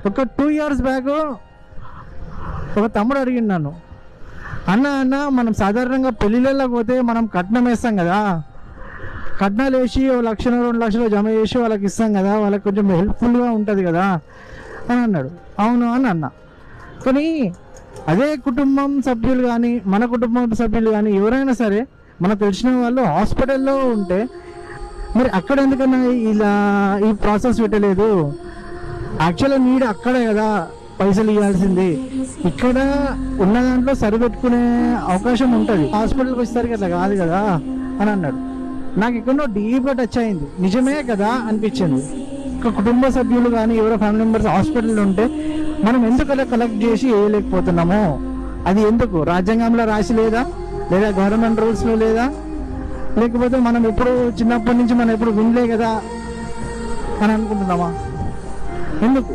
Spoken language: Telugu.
ఒక 2 years బ్యాక్ ఒక తమ్ముడు అడిగిండు నన్ను, అన్న మనం సాధారణంగా పెళ్ళిళ్ళకి పోతే మనం కట్నం వేస్తాం కదా, కట్నాలు వేసి 1 లక్ష 2 లక్షలు జమ చేసి వాళ్ళకి ఇస్తాం కదా, వాళ్ళకి కొంచెం హెల్ప్ఫుల్గా ఉంటుంది కదా అని అన్నాడు. అవును అని అన్నా. కానీ అదే కుటుంబం సభ్యులు కానీ మన కుటుంబం సభ్యులు కానీ ఎవరైనా సరే మనకు తెలిసిన వాళ్ళు హాస్పిటల్లో ఉంటే మరి అక్కడ ఎందుకన్నా ఇలా ఈ ప్రాసెస్ పెట్టలేదు? యాక్చువల్గా నీడు అక్కడే కదా పైసలు ఇవ్వాల్సింది, ఇక్కడ ఉన్న దాంట్లో సరిపెట్టుకునే అవకాశం ఉంటుంది, హాస్పిటల్కి వచ్చేసరికి అట్లా కాదు కదా అని అన్నాడు. నాకు ఎక్కడో డీప్గా టచ్ అయింది, నిజమే కదా అనిపించింది. ఒక కుటుంబ సభ్యులు కానీ ఎవరో ఫ్యామిలీ మెంబర్స్ హాస్పిటల్లో ఉంటే మనం ఎందుకు అలా కలెక్ట్ చేసి వేయలేకపోతున్నాము? అది ఎందుకు? రాజ్యాంగంలో రాసి లేదా గవర్నమెంట్ రూల్స్లో లేదా? లేకపోతే మనం ఎప్పుడు చిన్నప్పటి నుంచి మనం ఎప్పుడు వినలే కదా అని అనుకుంటున్నామా? ఎందుకు?